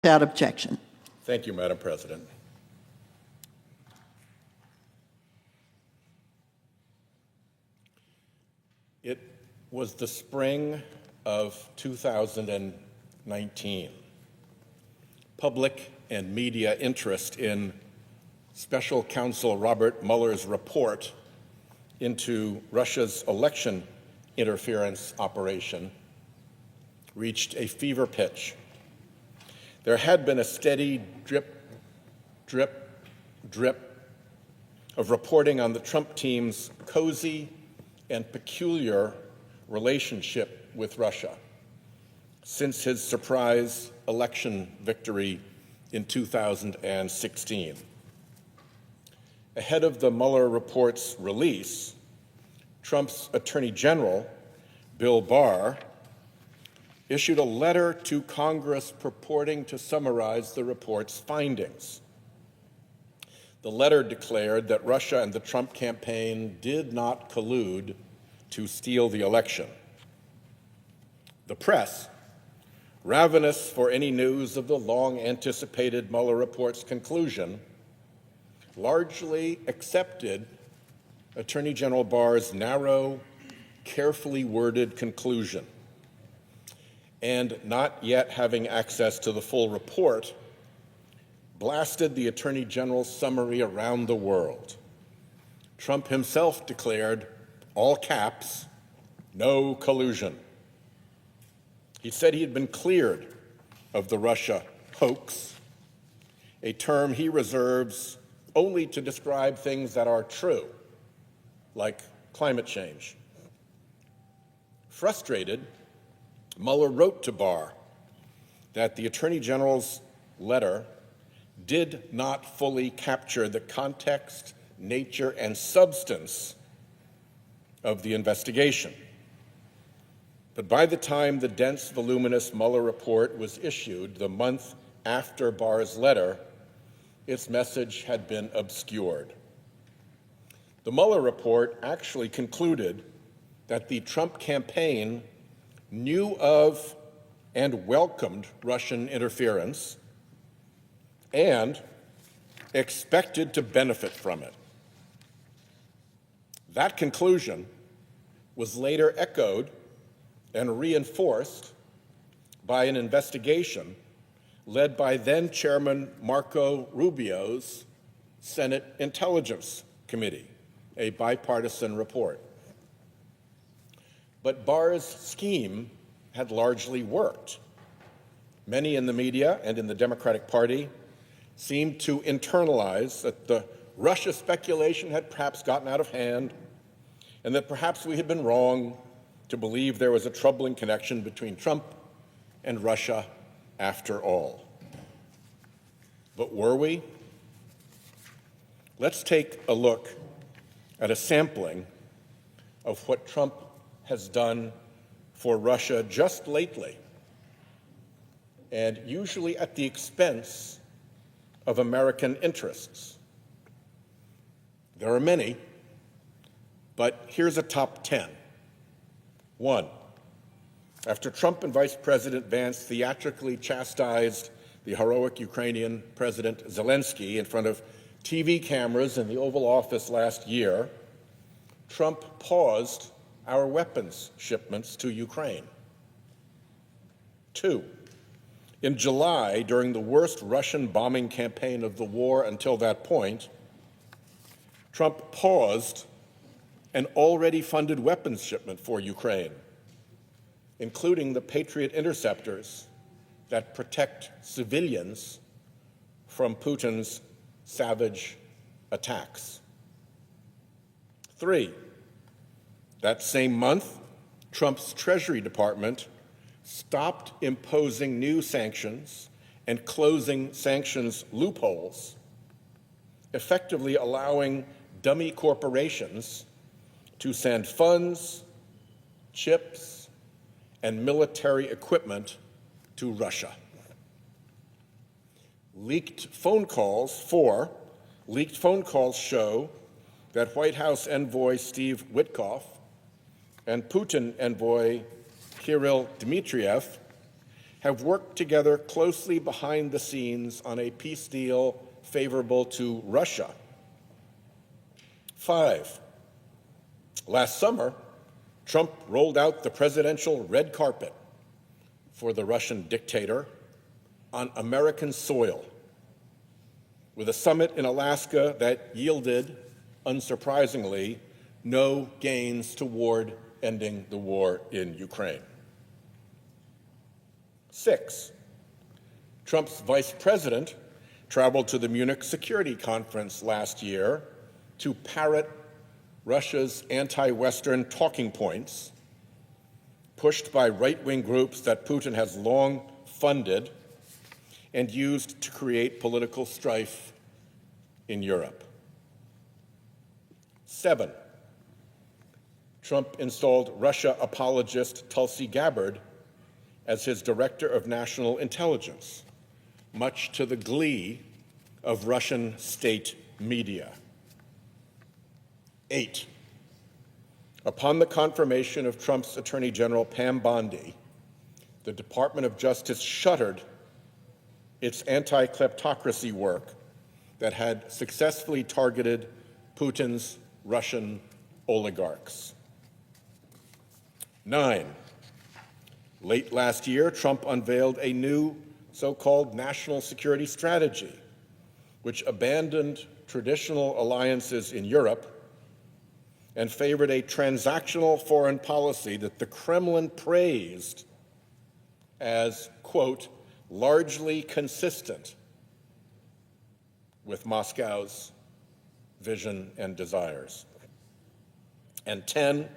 Without objection. Thank you, Madam President. It was the spring of 2019. Public and media interest in Special Counsel Robert Mueller's report into Russia's election interference operation reached a fever pitch. There had been a steady drip, drip, drip of reporting on the Trump team's cozy and peculiar relationship with Russia since his surprise election victory in 2016. Ahead of the Mueller report's release, Trump's Attorney General, Bill Barr, issued a letter to Congress purporting to summarize the report's findings. The letter declared that Russia and the Trump campaign did not collude to steal the election. The press, ravenous for any news of the long-anticipated Mueller report's conclusion, largely accepted Attorney General Barr's narrow, carefully worded conclusion. And not yet having access to the full report, blasted the Attorney General's summary around the world. Trump himself declared, all caps, no collusion. He said he had been cleared of the Russia hoax, a term he reserves only to describe things that are true, like climate change. Frustrated, Mueller wrote to Barr that the Attorney General's letter did not fully capture the context, nature, and substance of the investigation. But by the time the dense, voluminous Mueller report was issued, the month after Barr's letter, its message had been obscured. The Mueller report actually concluded that the Trump campaign knew of and welcomed Russian interference and expected to benefit from it. That conclusion was later echoed and reinforced by an investigation led by then-Chairman Marco Rubio's Senate Intelligence Committee, a bipartisan report. But Barr's scheme had largely worked. Many in the media and in the Democratic Party seemed to internalize that the Russia speculation had perhaps gotten out of hand and that perhaps we had been wrong to believe there was a troubling connection between Trump and Russia after all. But were we? Let's take a look at a sampling of what Trump has done for Russia just lately, and usually at the expense of American interests. There are many, but here's a top 10. 1, after Trump and Vice President Vance theatrically chastised the heroic Ukrainian President Zelensky in front of TV cameras in the Oval Office last year, Trump paused our weapons shipments to Ukraine. 2, in July, during the worst Russian bombing campaign of the war until that point, Trump paused an already funded weapons shipment for Ukraine, including the Patriot interceptors that protect civilians from Putin's savage attacks. 3, that same month, Trump's Treasury Department stopped imposing new sanctions and closing sanctions loopholes, effectively allowing dummy corporations to send funds, chips, and military equipment to Russia. Leaked phone calls show that White House envoy Steve Witkoff and Putin envoy Kirill Dmitriev have worked together closely behind the scenes on a peace deal favorable to Russia. 5, last summer, Trump rolled out the presidential red carpet for the Russian dictator on American soil, with a summit in Alaska that yielded, unsurprisingly, no gains toward ending the war in Ukraine. 6, Trump's vice president traveled to the Munich Security Conference last year to parrot Russia's anti-Western talking points, pushed by right-wing groups that Putin has long funded and used to create political strife in Europe. 7, Trump installed Russia apologist Tulsi Gabbard as his director of national intelligence, much to the glee of Russian state media. 8, upon the confirmation of Trump's Attorney General Pam Bondi, the Department of Justice shuttered its anti-kleptocracy work that had successfully targeted Putin's Russian oligarchs. 9, late last year, Trump unveiled a new so-called national security strategy, which abandoned traditional alliances in Europe and favored a transactional foreign policy that the Kremlin praised as, quote, largely consistent with Moscow's vision and desires. And 10,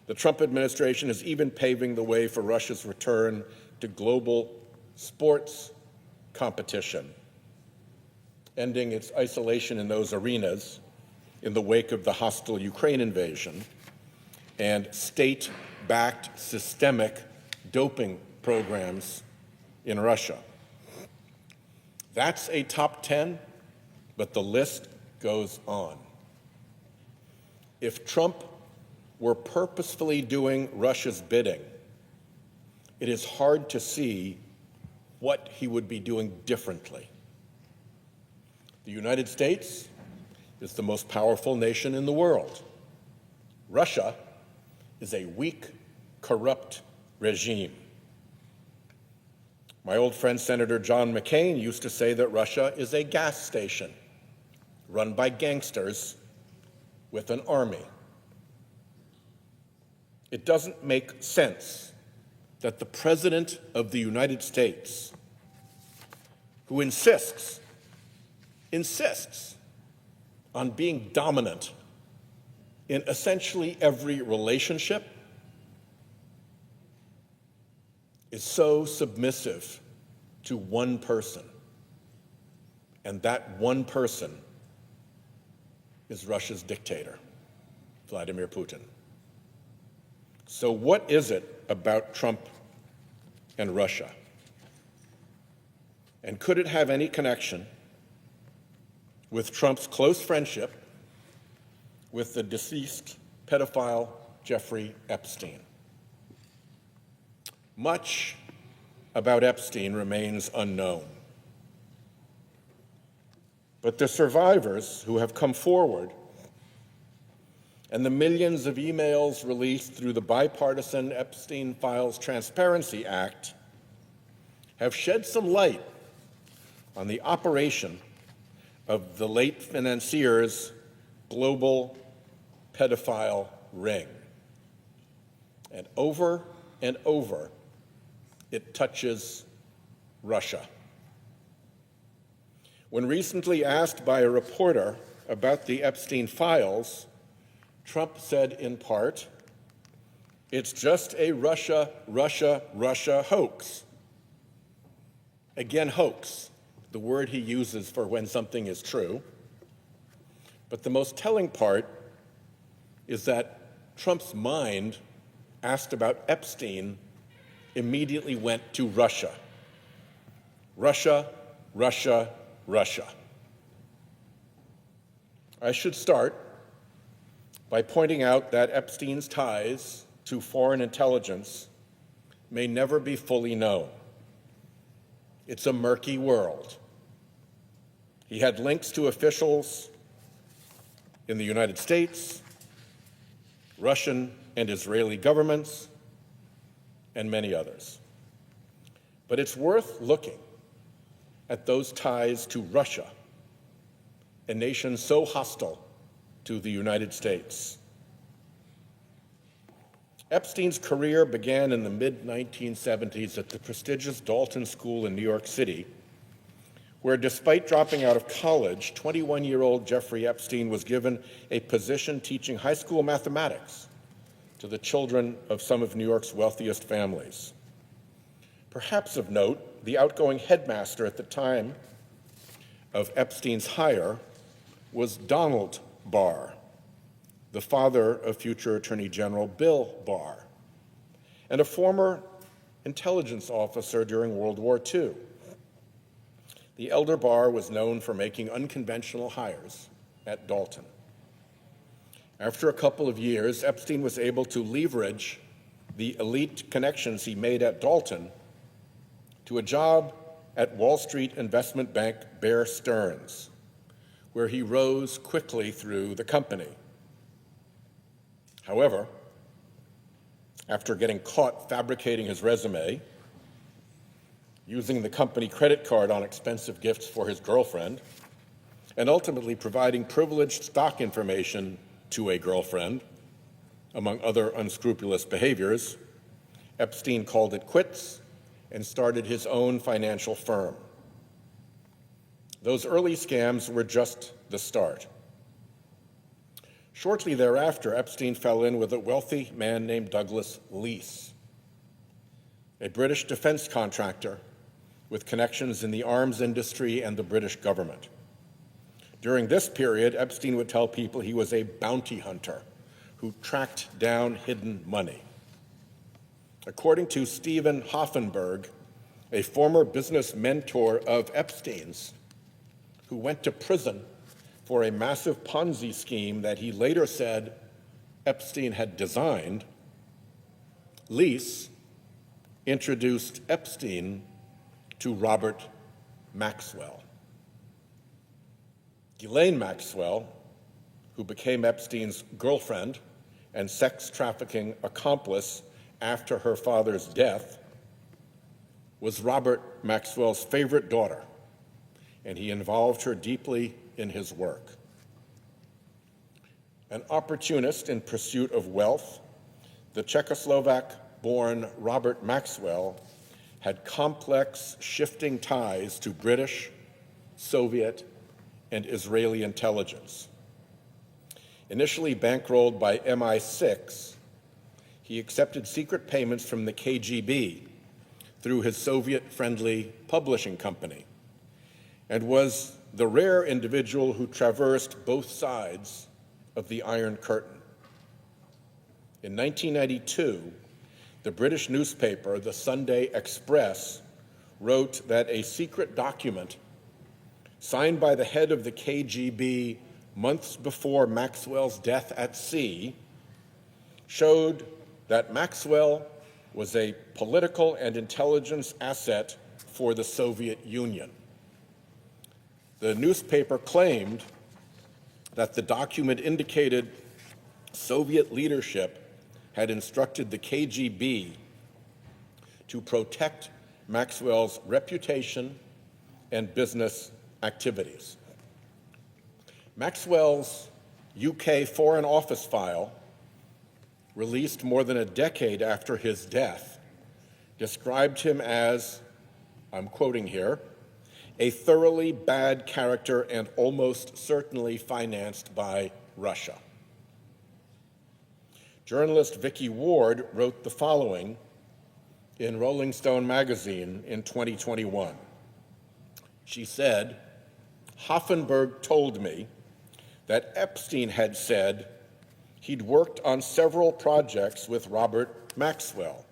the Trump administration is even paving the way for Russia's return to global sports competition, ending its isolation in those arenas in the wake of the hostile Ukraine invasion and state-backed systemic doping programs in Russia. That's a top 10, but the list goes on. If Trump were purposefully doing Russia's bidding, it is hard to see what he would be doing differently. The United States is the most powerful nation in the world. Russia is a weak, corrupt regime. My old friend Senator John McCain used to say that Russia is a gas station run by gangsters with an army. It doesn't make sense that the President of the United States, who insists on being dominant in essentially every relationship, is so submissive to one person, and that one person is Russia's dictator, Vladimir Putin. So what is it about Trump and Russia? And could it have any connection with Trump's close friendship with the deceased pedophile Jeffrey Epstein? Much about Epstein remains unknown. But the survivors who have come forward and the millions of emails released through the bipartisan Epstein Files Transparency Act have shed some light on the operation of the late financier's global pedophile ring. And over, it touches Russia. When recently asked by a reporter about the Epstein files, Trump said in part, "It's just a Russia hoax." Again, hoax, the word he uses for when something is true. But the most telling part is that Trump's mind, asked about Epstein, immediately went to Russia. Russia. I should start by pointing out that Epstein's ties to foreign intelligence may never be fully known. It's a murky world. He had links to officials in the United States, Russian and Israeli governments, and many others. But it's worth looking at those ties to Russia, a nation so hostile to the United States. Epstein's career began in the mid-1970s at the prestigious Dalton School in New York City, where despite dropping out of college, 21-year-old Jeffrey Epstein was given a position teaching high school mathematics to the children of some of New York's wealthiest families. Perhaps of note, the outgoing headmaster at the time of Epstein's hire was Donald Barr, the father of future Attorney General Bill Barr, and a former intelligence officer during World War II. The elder Barr was known for making unconventional hires at Dalton. After a couple of years, Epstein was able to leverage the elite connections he made at Dalton to a job at Wall Street investment bank Bear Stearns, where he rose quickly through the company. However, after getting caught fabricating his resume, using the company credit card on expensive gifts for his girlfriend, and ultimately providing privileged stock information to a girlfriend, among other unscrupulous behaviors, Epstein called it quits and started his own financial firm. Those early scams were just the start. Shortly thereafter, Epstein fell in with a wealthy man named Douglas Leese, a British defense contractor with connections in the arms industry and the British government. During this period, Epstein would tell people he was a bounty hunter who tracked down hidden money. According to Stephen Hoffenberg, a former business mentor of Epstein's, who went to prison for a massive Ponzi scheme that he later said Epstein had designed, Leese introduced Epstein to Robert Maxwell. Ghislaine Maxwell, who became Epstein's girlfriend and sex trafficking accomplice after her father's death, was Robert Maxwell's favorite daughter, and he involved her deeply in his work. An opportunist in pursuit of wealth, the Czechoslovak-born Robert Maxwell had complex, shifting ties to British, Soviet, and Israeli intelligence. Initially bankrolled by MI6, he accepted secret payments from the KGB through his Soviet-friendly publishing company, and was the rare individual who traversed both sides of the Iron Curtain. In 1992, the British newspaper, the Sunday Express, wrote that a secret document signed by the head of the KGB months before Maxwell's death at sea showed that Maxwell was a political and intelligence asset for the Soviet Union. The newspaper claimed that the document indicated Soviet leadership had instructed the KGB to protect Maxwell's reputation and business activities. Maxwell's UK Foreign Office file, released more than a decade after his death, described him as, I'm quoting here, a thoroughly bad character and almost certainly financed by Russia. Journalist Vicky Ward wrote the following in Rolling Stone magazine in 2021. She said, Hoffenberg told me that Epstein had said he'd worked on several projects with Robert Maxwell,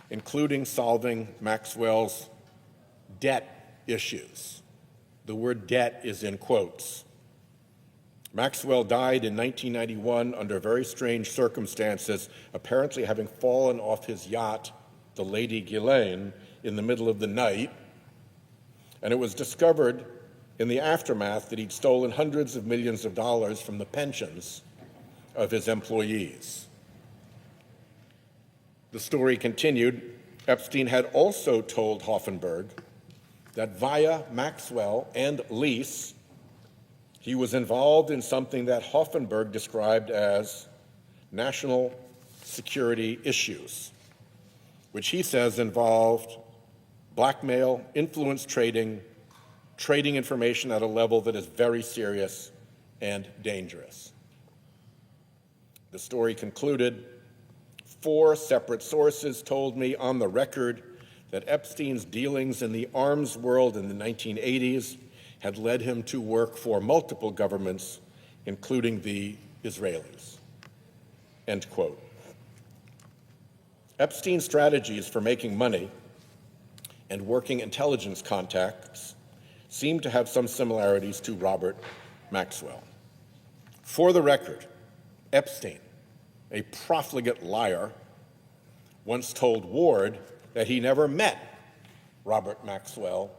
including solving Maxwell's debt issues. The word debt is in quotes. Maxwell died in 1991 under very strange circumstances, apparently having fallen off his yacht, the Lady Ghislaine, in the middle of the night and it was discovered in the aftermath that he'd stolen hundreds of millions of dollars from the pensions of his employees. The story continued. Epstein had also told Hoffenberg that via Maxwell and Lease, he was involved in something that Hoffenberg described as national security issues, which he says involved blackmail, influence trading, trading information at a level that is very serious and dangerous. The story concluded, 4 separate sources told me on the record that Epstein's dealings in the arms world in the 1980s had led him to work for multiple governments, including the Israelis. End quote. Epstein's strategies for making money and working intelligence contacts seem to have some similarities to Robert Maxwell. For the record, Epstein, a profligate liar, once told Ward that he never met Robert Maxwell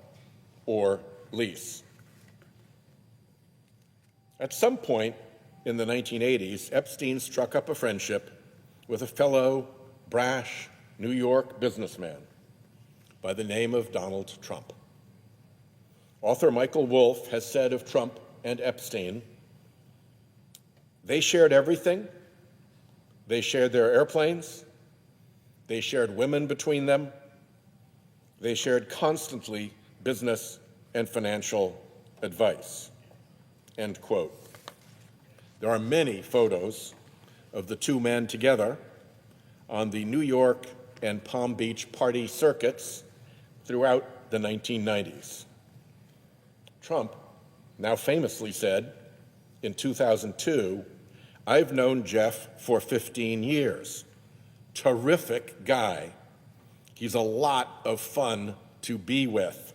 or Lease. At some point in the 1980s, Epstein struck up a friendship with a fellow brash New York businessman by the name of Donald Trump. Author Michael Wolff has said of Trump and Epstein, they shared everything. They shared their airplanes. They shared women between them. They shared constantly business and financial advice. End quote. There are many photos of the two men together on the New York and Palm Beach party circuits throughout the 1990s. Trump now famously said in 2002, "I've known Jeff for 15 years. Terrific guy. He's a lot of fun to be with.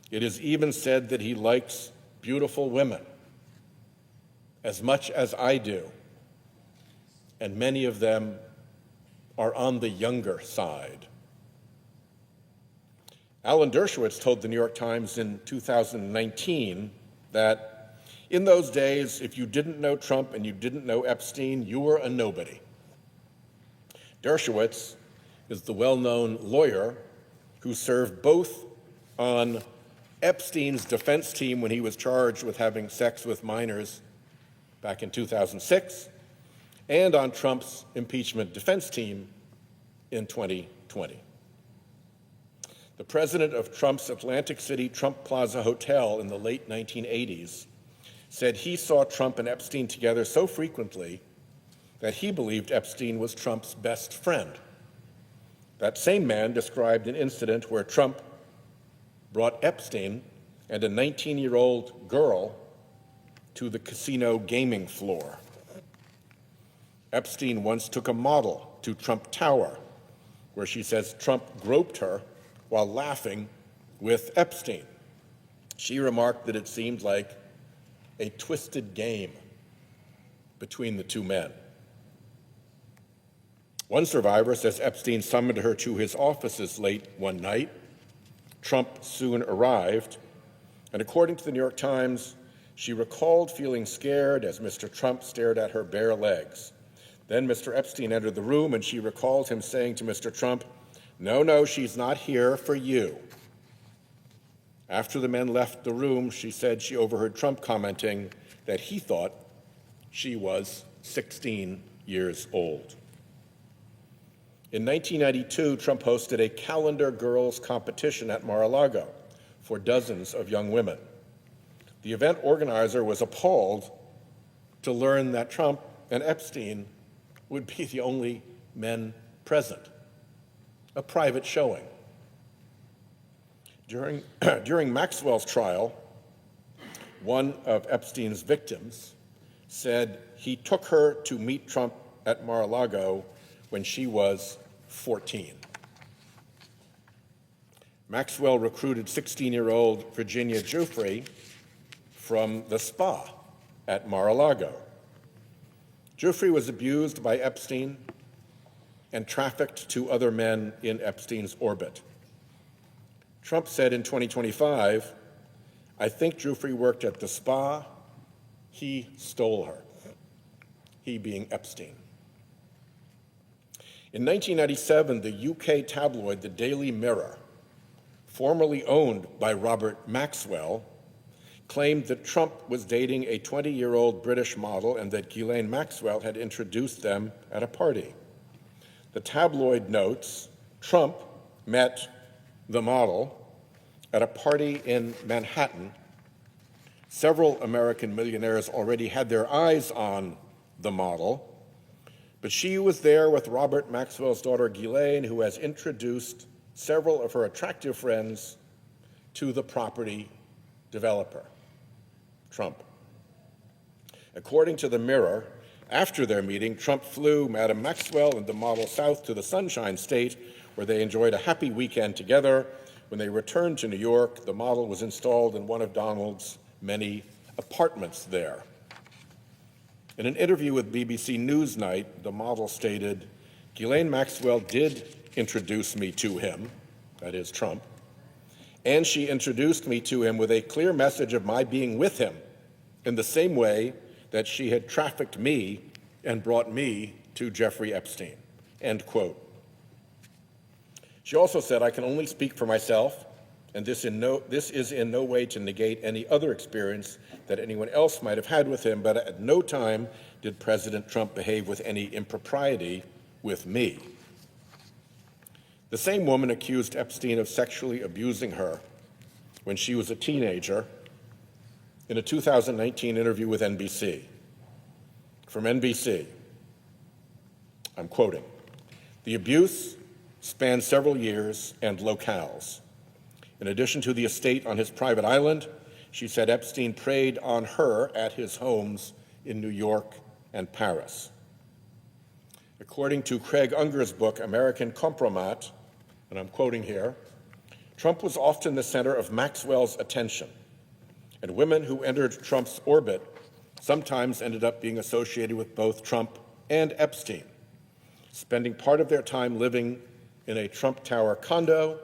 It is even said that he likes beautiful women as much as I do, and many of them are on the younger side." Alan Dershowitz told the New York Times in 2019 that in those days, if you didn't know Trump and you didn't know Epstein, you were a nobody. Dershowitz is the well-known lawyer who served both on Epstein's defense team when he was charged with having sex with minors back in 2006, and on Trump's impeachment defense team in 2020. The president of Trump's Atlantic City Trump Plaza Hotel in the late 1980s said he saw Trump and Epstein together so frequently that he believed Epstein was Trump's best friend. That same man described an incident where Trump brought Epstein and a 19-year-old girl to the casino gaming floor. Epstein once took a model to Trump Tower, where she says Trump groped her while laughing with Epstein. She remarked that it seemed like a twisted game between the two men. One survivor says Epstein summoned her to his offices late one night. Trump soon arrived, and according to the New York Times, she recalled feeling scared as Mr. Trump stared at her bare legs. Then Mr. Epstein entered the room, and she recalled him saying to Mr. Trump, "No, she's not here for you." After the men left the room, she said she overheard Trump commenting that he thought she was 16 years old. In 1992, Trump hosted a calendar girls competition at Mar-a-Lago for dozens of young women. The event organizer was appalled to learn that Trump and Epstein would be the only men present. A private showing. During Maxwell's trial, one of Epstein's victims said he took her to meet Trump at Mar-a-Lago when she was 14. Maxwell recruited 16-year-old Virginia Giuffre from the spa at Mar-a-Lago. Giuffre was abused by Epstein and trafficked to other men in Epstein's orbit. Trump said in 2025, "I think Giuffre worked at the spa. He stole her." He being Epstein. In 1997, the UK tabloid The Daily Mirror, formerly owned by Robert Maxwell, claimed that Trump was dating a 20-year-old British model and that Ghislaine Maxwell had introduced them at a party. The tabloid notes, Trump met the model at a party in Manhattan. Several American millionaires already had their eyes on the model, but she was there with Robert Maxwell's daughter Ghislaine, who has introduced several of her attractive friends to the property developer, Trump. According to the Mirror, after their meeting, Trump flew Madam Maxwell and the model south to the Sunshine State, where they enjoyed a happy weekend together. When they returned to New York, the model was installed in one of Donald's many apartments there. In an interview with BBC Newsnight, the model stated, "Ghislaine Maxwell did introduce me to him," that is Trump, "and she introduced me to him with a clear message of my being with him in the same way that she had trafficked me and brought me to Jeffrey Epstein," end quote. She also said, "I can only speak for myself, and this is in no way to negate any other experience that anyone else might have had with him, but at no time did President Trump behave with any impropriety with me." The same woman accused Epstein of sexually abusing her when she was a teenager in a 2019 interview with NBC. From NBC, I'm quoting, "The abuse spanned several years and locales. In addition to the estate on his private island, she said Epstein preyed on her at his homes in New York and Paris." According to Craig Unger's book, American Compromat, and I'm quoting here, "Trump was often the center of Maxwell's attention, and women who entered Trump's orbit sometimes ended up being associated with both Trump and Epstein, spending part of their time living in a Trump Tower condo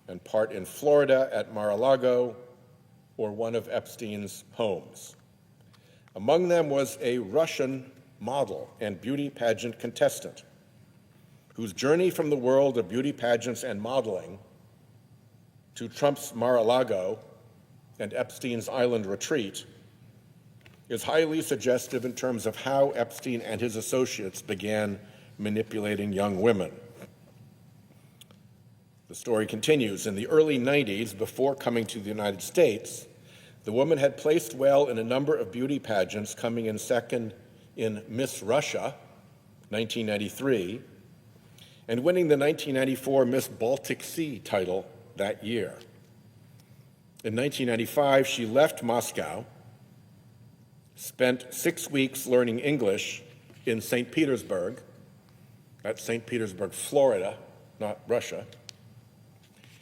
and part in Florida at Mar-a-Lago or one of Epstein's homes. Among them was a Russian model and beauty pageant contestant whose journey from the world of beauty pageants and modeling to Trump's Mar-a-Lago and Epstein's island retreat is highly suggestive in terms of how Epstein and his associates began manipulating young women." The story continues. In the early 90s, before coming to the United States, the woman had placed well in a number of beauty pageants, coming in second in Miss Russia, 1993, and winning the 1994 Miss Baltic Sea title that year. In 1995, she left Moscow, spent 6 weeks learning English in St. Petersburg, that's St. Petersburg, Florida, not Russia,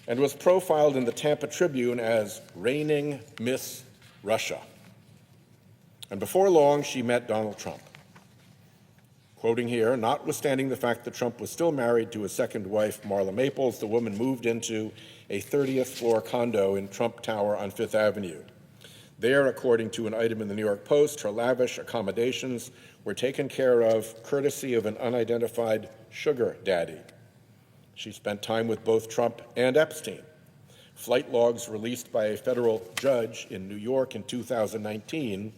and was profiled in the Tampa Tribune as reigning Miss Russia. And before long, she met Donald Trump. Quoting here, "Notwithstanding the fact that Trump was still married to his second wife, Marla Maples, the woman moved into a 30th floor condo in Trump Tower on Fifth Avenue. There, according to an item in the New York Post, her lavish accommodations were taken care of courtesy of an unidentified sugar daddy. She spent time with both Trump and Epstein. Flight logs released by a federal judge in New York in 2019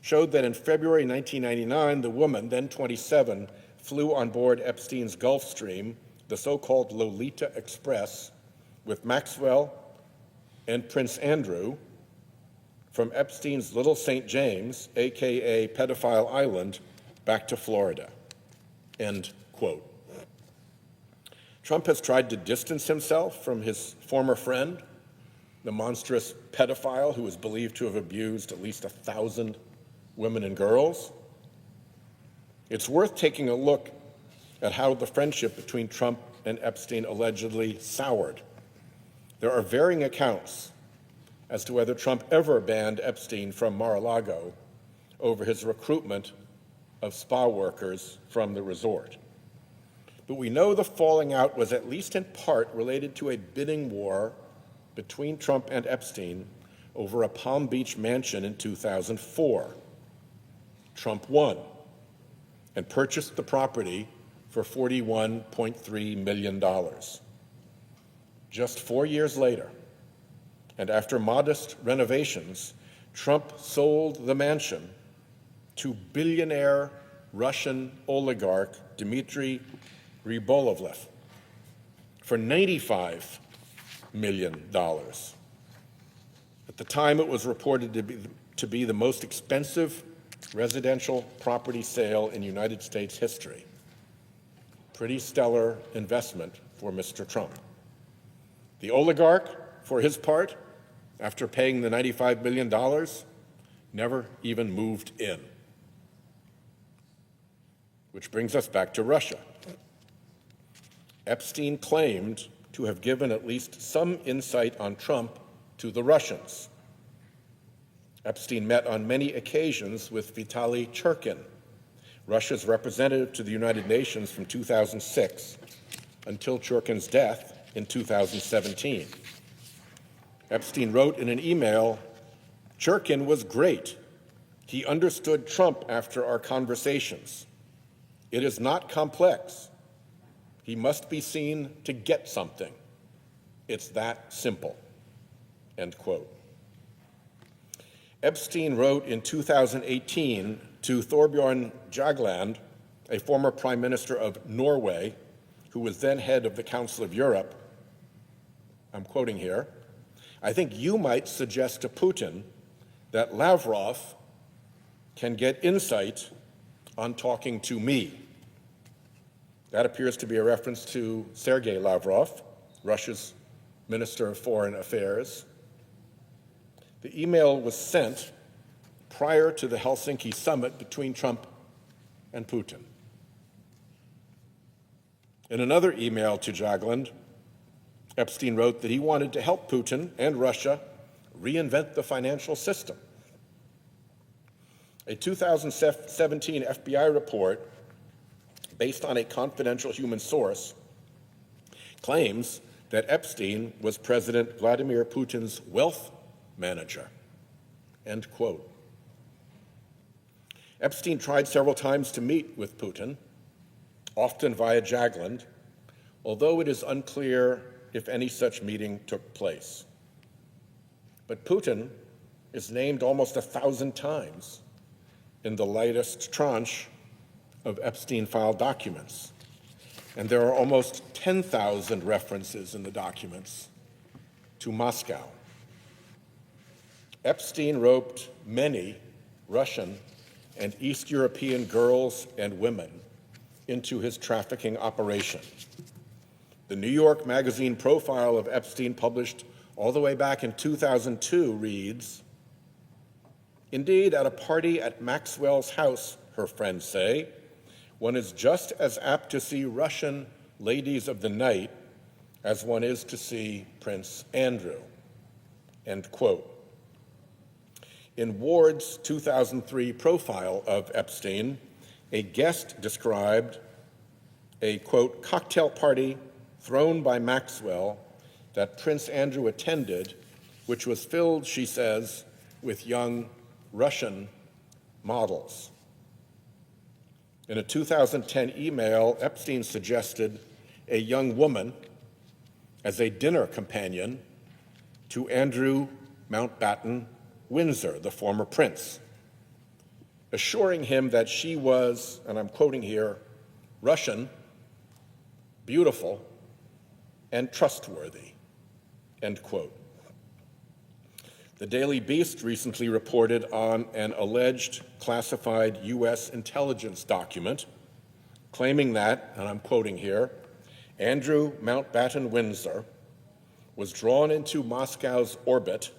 showed that in February 1999, the woman, then 27, flew on board Epstein's Gulfstream, the so-called Lolita Express, with Maxwell and Prince Andrew from Epstein's Little St. James, aka Pedophile Island, back to Florida," end quote. Trump has tried to distance himself from his former friend, the monstrous pedophile who is believed to have abused at least 1,000 women and girls. It's worth taking a look at how the friendship between Trump and Epstein allegedly soured. There are varying accounts as to whether Trump ever banned Epstein from Mar-a-Lago over his recruitment of spa workers from the resort. But we know the falling out was at least in part related to a bidding war between Trump and Epstein over a Palm Beach mansion in 2004. Trump won and purchased the property for $41.3 million. Just 4 years later, and after modest renovations, Trump sold the mansion to billionaire Russian oligarch Dmitry Rybolovlev for $95 million. At the time, it was reported to be the most expensive residential property sale in United States history. Pretty stellar investment for Mr. Trump. The oligarch, for his part, after paying the $95 million, never even moved in. Which brings us back to Russia. Epstein claimed to have given at least some insight on Trump to the Russians. Epstein met on many occasions with Vitaly Churkin, Russia's representative to the United Nations from 2006 until Churkin's death in 2017. Epstein wrote in an email, "Churkin was great. He understood Trump after our conversations. It is not complex. He must be seen to get something. It's that simple." End quote. Epstein wrote in 2018 to Thorbjørn Jagland, a former prime minister of Norway, who was then head of the Council of Europe, I'm quoting here, "I think you might suggest to Putin that Lavrov can get insight on talking to me." That appears to be a reference to Sergei Lavrov, Russia's Minister of Foreign Affairs. The email was sent prior to the Helsinki summit between Trump and Putin. In another email to Jagland, Epstein wrote that he wanted to help Putin and Russia reinvent the financial system. A 2017 FBI report, based on a confidential human source, claims that Epstein was President Vladimir Putin's wealth manager. End quote. Epstein tried several times to meet with Putin, often via Jagland, although it is unclear if any such meeting took place. But Putin is named almost 1,000 times in the latest tranche of Epstein file documents, and there are almost 10,000 references in the documents to Moscow. Epstein roped many Russian and East European girls and women into his trafficking operation. The New York Magazine profile of Epstein, published all the way back in 2002, reads, "Indeed, at a party at Maxwell's house, her friends say, one is just as apt to see Russian ladies of the night as one is to see Prince Andrew." End quote. In Ward's 2003 profile of Epstein, a guest described a, quote, "cocktail party thrown by Maxwell that Prince Andrew attended, which was filled," she says, "with young Russian models." In a 2010 email, Epstein suggested a young woman as a dinner companion to Andrew Mountbatten Windsor, the former prince, assuring him that she was, and I'm quoting here, "Russian, beautiful, and trustworthy," end quote. The Daily Beast recently reported on an alleged classified U.S. intelligence document claiming that, and I'm quoting here, Andrew Mountbatten Windsor was drawn into Moscow's orbit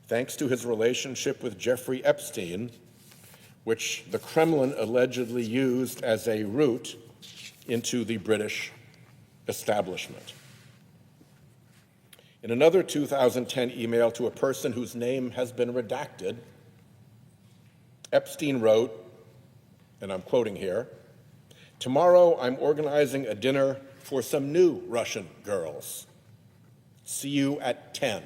thanks to his relationship with Jeffrey Epstein, which the Kremlin allegedly used as a route into the British establishment. In another 2010 email to a person whose name has been redacted, Epstein wrote, and I'm quoting here, "Tomorrow I'm organizing a dinner for some new Russian girls. See you at 10.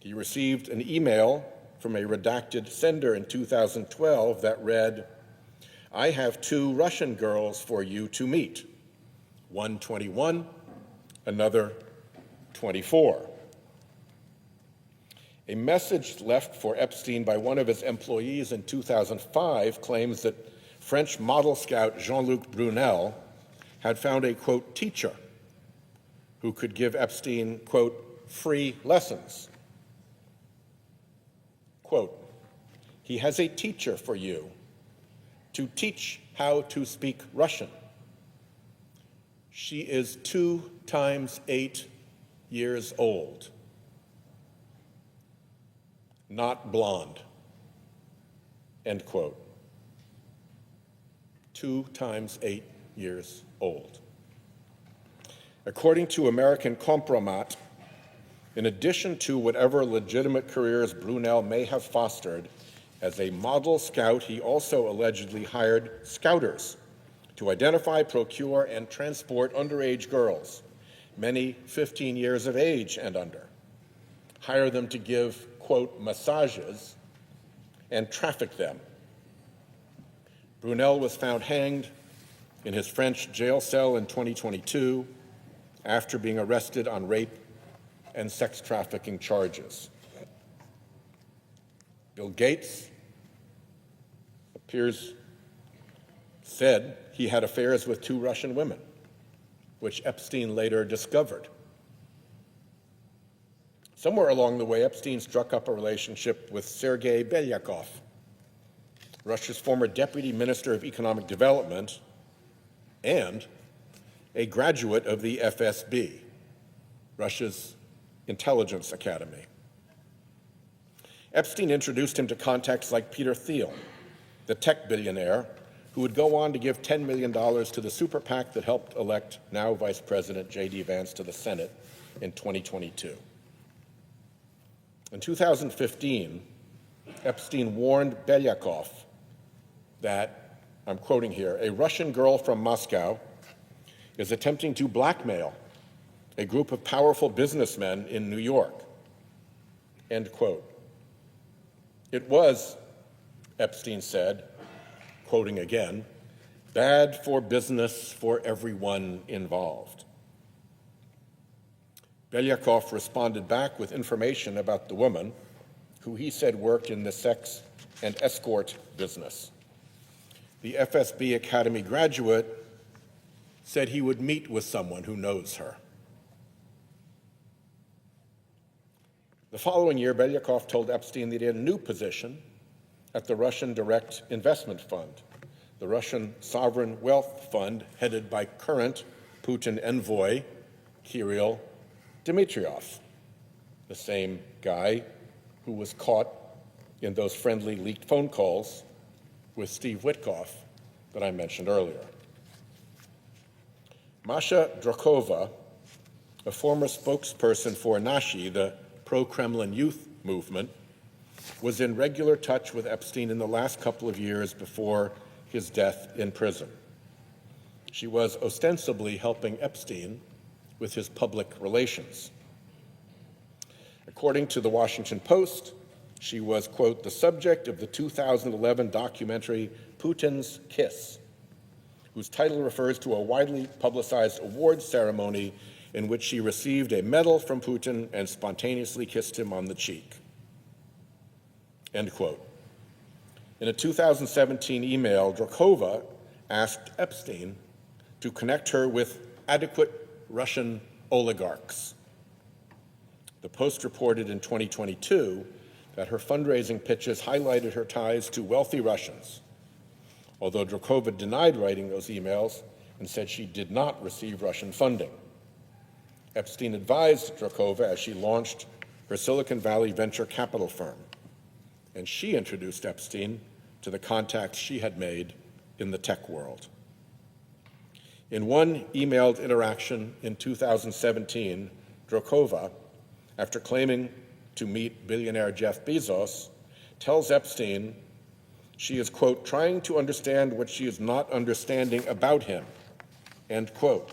He received an email from a redacted sender in 2012 that read, I have 2 Russian girls for you to meet, one 21, another 24. A message left for Epstein by one of his employees in 2005 claims that French model scout Jean-Luc Brunel had found a, quote, teacher who could give Epstein, quote, free lessons. Quote, he has a teacher for you to teach how to speak Russian. She is 2 times 8 years old, not blonde, end quote. 2 times 8 years old. According to American Compromat, in addition to whatever legitimate careers Brunel may have fostered, as a model scout, he also allegedly hired scouters to identify, procure, and transport underage girls, many 15 years of age and under, hire them to give, quote, massages, and traffic them. Brunel was found hanged in his French jail cell in 2022 after being arrested on rape and sex trafficking charges. Bill Gates said he had affairs with 2 Russian women, which Epstein later discovered. Somewhere along the way, Epstein struck up a relationship with Sergei Belyakov, Russia's former Deputy Minister of Economic Development and a graduate of the FSB, Russia's intelligence academy. Epstein introduced him to contacts like Peter Thiel, the tech billionaire, who would go on to give $10 million to the super PAC that helped elect now Vice President J.D. Vance to the Senate in 2022. In 2015, Epstein warned Belyakov that, I'm quoting here, a Russian girl from Moscow is attempting to blackmail a group of powerful businessmen in New York, end quote. It was, Epstein said, quoting again, bad for business for everyone involved. Belyakov responded back with information about the woman, who he said worked in the sex and escort business. The FSB Academy graduate said he would meet with someone who knows her. The following year, Belyakov told Epstein that he had a new position at the Russian Direct Investment Fund, the Russian sovereign wealth fund headed by current Putin envoy Kirill Dmitriev, the same guy who was caught in those friendly leaked phone calls with Steve Witkoff that I mentioned earlier. Masha Drakova, a former spokesperson for Nashi, the pro-Kremlin youth movement, was in regular touch with Epstein in the last couple of years before his death in prison. She was ostensibly helping Epstein with his public relations. According to the Washington Post, she was, quote, the subject of the 2011 documentary Putin's Kiss, whose title refers to a widely publicized awards ceremony in which she received a medal from Putin and spontaneously kissed him on the cheek, end quote. In a 2017 email, Drakova asked Epstein to connect her with adequate Russian oligarchs. The Post reported in 2022 that her fundraising pitches highlighted her ties to wealthy Russians, although Drakova denied writing those emails and said she did not receive Russian funding. Epstein advised Drakova as she launched her Silicon Valley venture capital firm, and she introduced Epstein to the contacts she had made in the tech world. In one emailed interaction in 2017, Drakova, after claiming to meet billionaire Jeff Bezos, tells Epstein she is, quote, trying to understand what she is not understanding about him, end quote.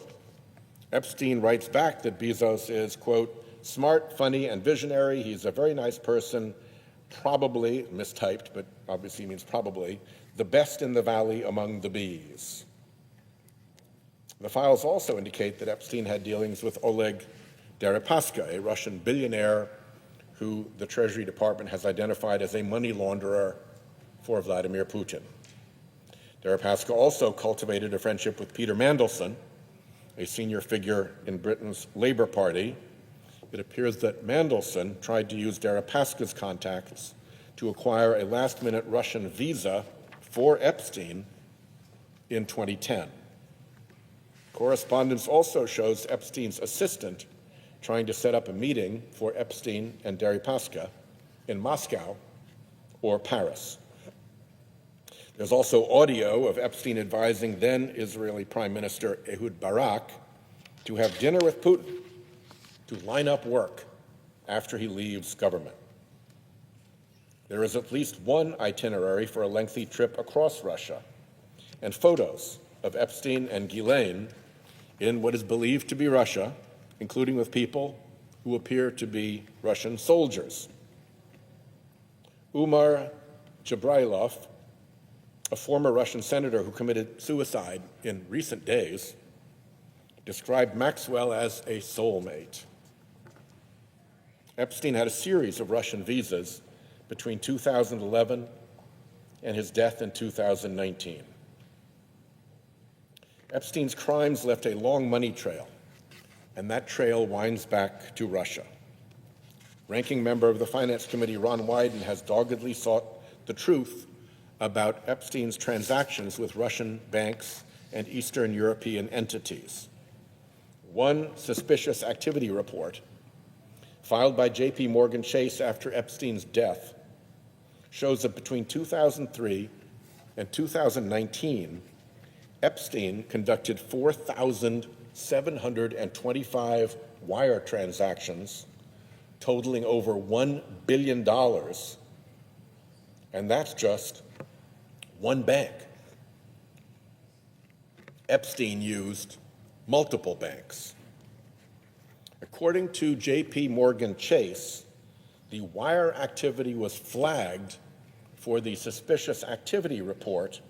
Epstein writes back that Bezos is, quote, smart, funny, and visionary. He's a very nice person, probably, mistyped, but obviously means probably, the best in the valley among the bees. The files also indicate that Epstein had dealings with Oleg Deripaska, a Russian billionaire who the Treasury Department has identified as a money launderer for Vladimir Putin. Deripaska also cultivated a friendship with Peter Mandelson, a senior figure in Britain's Labour Party. It appears that Mandelson tried to use Deripaska's contacts to acquire a last-minute Russian visa for Epstein in 2010. Correspondence also shows Epstein's assistant trying to set up a meeting for Epstein and Deripaska in Moscow or Paris. There's also audio of Epstein advising then Israeli Prime Minister Ehud Barak to have dinner with Putin to line up work after he leaves government. There is at least one itinerary for a lengthy trip across Russia and photos of Epstein and Ghislaine in what is believed to be Russia, including with people who appear to be Russian soldiers. Umar Jabrailov, a former Russian senator who committed suicide in recent days, described Maxwell as a soulmate. Epstein had a series of Russian visas between 2011 and his death in 2019. Epstein's crimes left a long money trail, and that trail winds back to Russia. Ranking member of the Finance Committee, Ron Wyden, has doggedly sought the truth about Epstein's transactions with Russian banks and Eastern European entities. One suspicious activity report filed by J.P. Morgan Chase after Epstein's death shows that between 2003 and 2019, Epstein conducted 4,725 wire transactions totaling over $1 billion, and that's just one bank. Epstein used multiple banks. According to J.P. Morgan Chase, the wire activity was flagged for the suspicious activity report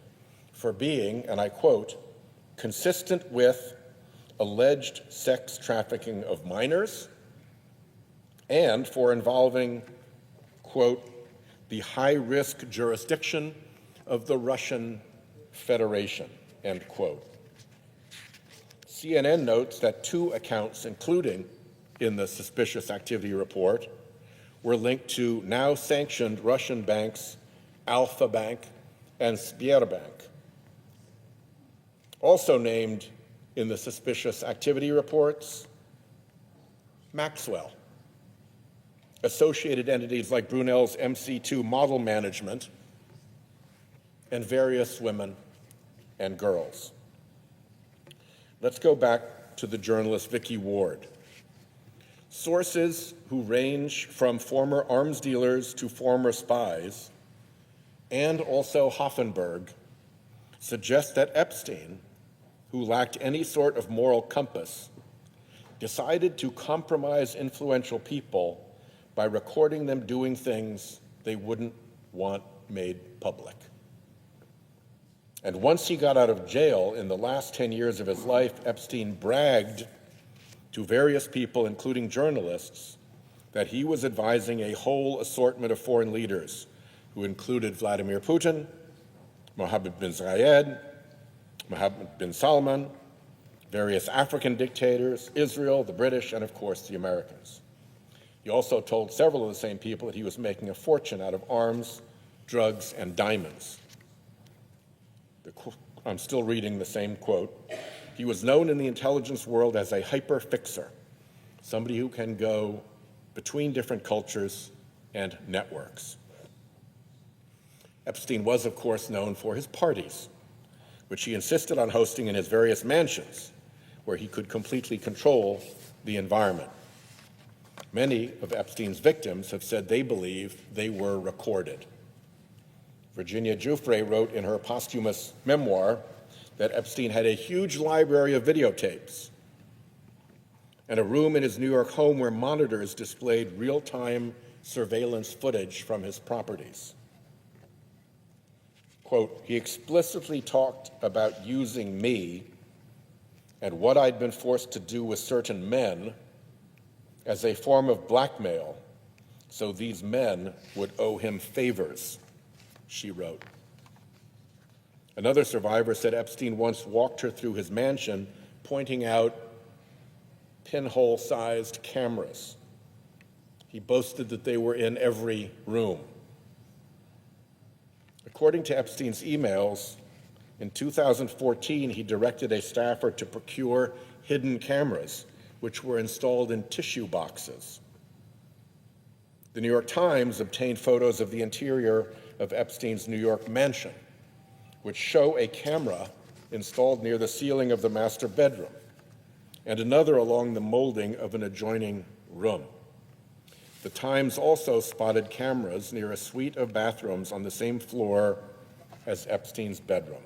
for being, and I quote, consistent with alleged sex trafficking of minors and for involving, quote, the high-risk jurisdiction of the Russian Federation, end quote. CNN notes that 2 accounts, including in the suspicious activity report, were linked to now-sanctioned Russian banks Alfa Bank and Sberbank. Also named in the suspicious activity reports, Maxwell, associated entities like Brunel's MC2 Model Management, and various women and girls. Let's go back to the journalist Vicky Ward. Sources who range from former arms dealers to former spies, and also Hoffenberg, suggest that Epstein, who lacked any sort of moral compass, decided to compromise influential people by recording them doing things they wouldn't want made public. And once he got out of jail in the last 10 years of his life, Epstein bragged to various people, including journalists, that he was advising a whole assortment of foreign leaders who included Vladimir Putin, Mohammed bin Zayed, Mohammed bin Salman, various African dictators, Israel, the British, and of course the Americans. He also told several of the same people that he was making a fortune out of arms, drugs, and diamonds. I'm still reading the same quote. He was known in the intelligence world as a hyper-fixer, somebody who can go between different cultures and networks. Epstein was, of course, known for his parties, which he insisted on hosting in his various mansions, where he could completely control the environment. Many of Epstein's victims have said they believe they were recorded. Virginia Giuffre wrote in her posthumous memoir that Epstein had a huge library of videotapes, and a room in his New York home where monitors displayed real-time surveillance footage from his properties. Quote, he explicitly talked about using me and what I'd been forced to do with certain men as a form of blackmail, so these men would owe him favors, she wrote. Another survivor said Epstein once walked her through his mansion, pointing out pinhole-sized cameras. He boasted that they were in every room. According to Epstein's emails, in 2014, he directed a staffer to procure hidden cameras, which were installed in tissue boxes. The New York Times obtained photos of the interior of Epstein's New York mansion, which show a camera installed near the ceiling of the master bedroom and another along the molding of an adjoining room. The Times also spotted cameras near a suite of bathrooms on the same floor as Epstein's bedroom.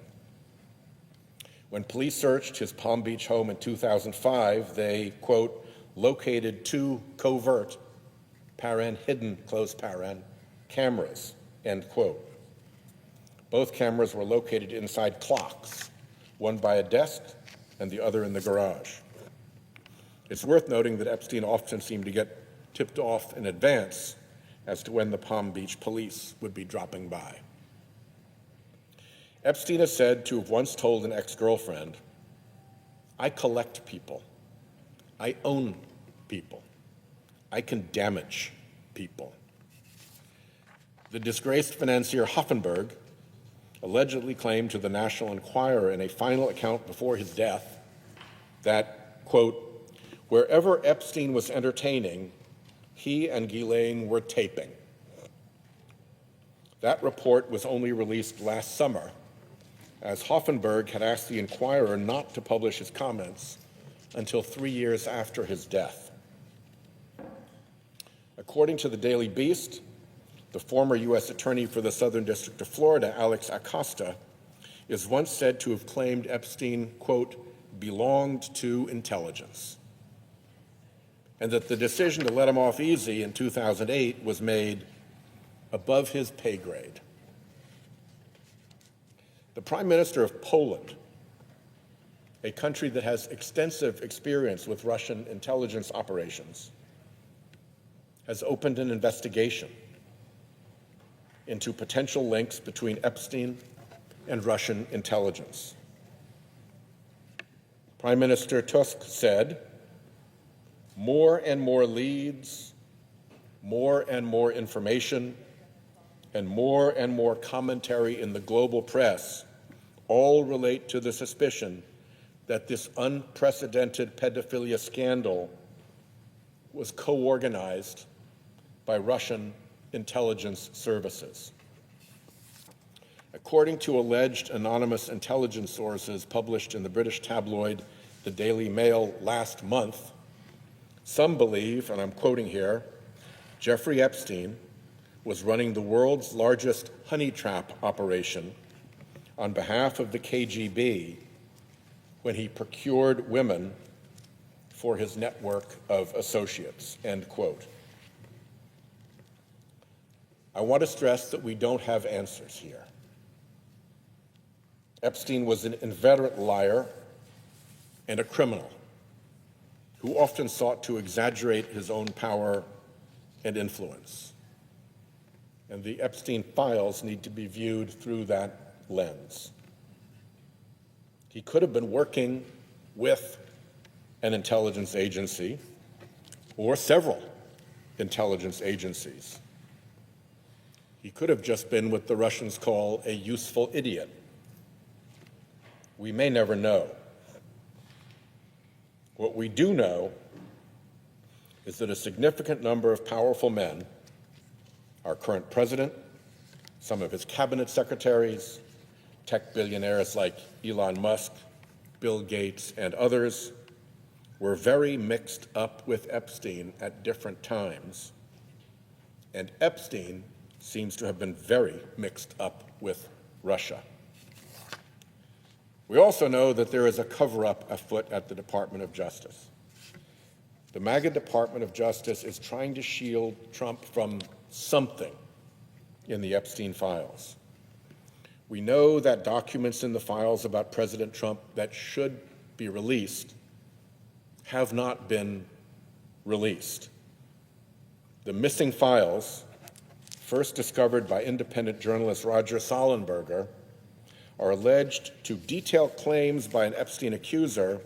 When police searched his Palm Beach home in 2005, they, quote, located two covert, hidden, close paren, cameras, end quote. Both cameras were located inside clocks, one by a desk and the other in the garage. It's worth noting that Epstein often seemed to get tipped off in advance as to when the Palm Beach police would be dropping by. Epstein is said to have once told an ex-girlfriend, I collect people, I own people, I can damage people. The disgraced financier Hoffenberg allegedly claimed to the National Enquirer in a final account before his death that, quote, wherever Epstein was entertaining, he and Ghislaine were taping. That report was only released last summer, as Hoffenberg had asked the Enquirer not to publish his comments until 3 years after his death. According to the Daily Beast, the former U.S. Attorney for the Southern District of Florida, Alex Acosta, is once said to have claimed Epstein, quote, belonged to intelligence, and that the decision to let him off easy in 2008 was made above his pay grade. The Prime Minister of Poland, a country that has extensive experience with Russian intelligence operations, has opened an investigation into potential links between Epstein and Russian intelligence. Prime Minister Tusk said, more and more leads, more and more information, and more commentary in the global press all relate to the suspicion that this unprecedented pedophilia scandal was co-organized by Russian intelligence services. According to alleged anonymous intelligence sources published in the British tabloid The Daily Mail last month, some believe, and I'm quoting here, Jeffrey Epstein was running the world's largest honey trap operation on behalf of the KGB when he procured women for his network of associates, end quote. I want to stress that we don't have answers here. Epstein was an inveterate liar and a criminal who often sought to exaggerate his own power and influence. And the Epstein files need to be viewed through that lens. He could have been working with an intelligence agency or several intelligence agencies. He could have just been what the Russians call a useful idiot. We may never know. What we do know is that a significant number of powerful men, our current president, some of his cabinet secretaries, tech billionaires like Elon Musk, Bill Gates, and others, were very mixed up with Epstein at different times. And Epstein seems to have been very mixed up with Russia. We also know that there is a cover-up afoot at the Department of Justice. The MAGA Department of Justice is trying to shield Trump from something in the Epstein files. We know that documents in the files about President Trump that should be released have not been released. The missing files, first discovered by independent journalist Roger Sollenberger, are alleged to detail claims by an Epstein accuser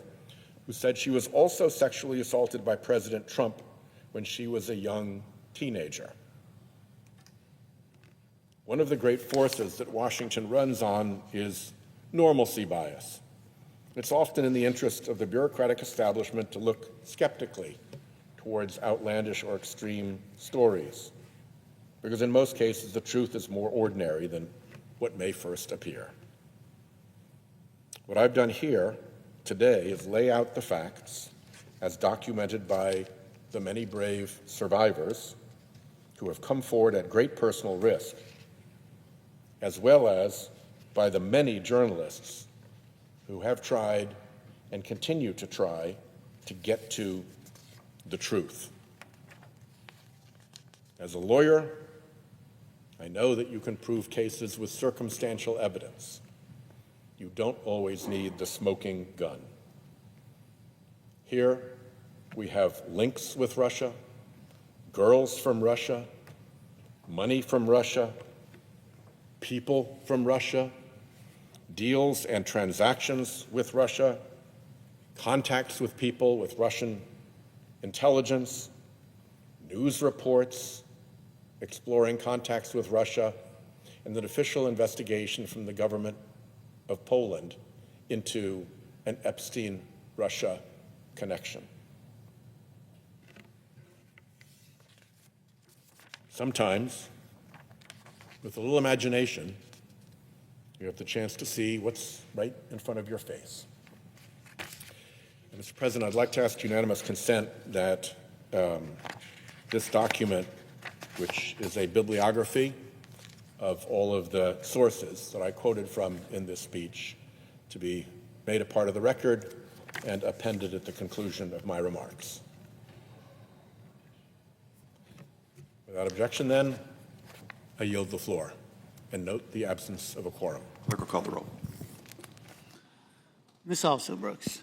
who said she was also sexually assaulted by President Trump when she was a young teenager. One of the great forces that Washington runs on is normalcy bias. It's often in the interest of the bureaucratic establishment to look skeptically towards outlandish or extreme stories, because in most cases the truth is more ordinary than what may first appear. What I've done here today is lay out the facts as documented by the many brave survivors who have come forward at great personal risk, as well as by the many journalists who have tried and continue to try to get to the truth. As a lawyer, I know that you can prove cases with circumstantial evidence. You don't always need the smoking gun. Here, we have links with Russia, girls from Russia, money from Russia, people from Russia, deals and transactions with Russia, contacts with people with Russian intelligence, news reports exploring contacts with Russia, and an official investigation from the government of Poland into an Epstein-Russia connection. Sometimes, with a little imagination, you have the chance to see what's right in front of your face. And Mr. President, I'd like to ask unanimous consent that this document, which is a bibliography of all of the sources that I quoted from in this speech, to be made a part of the record and appended at the conclusion of my remarks. Without objection, then, I yield the floor and note the absence of a quorum. Clerk will call the roll. Ms. Alsop-Brooks.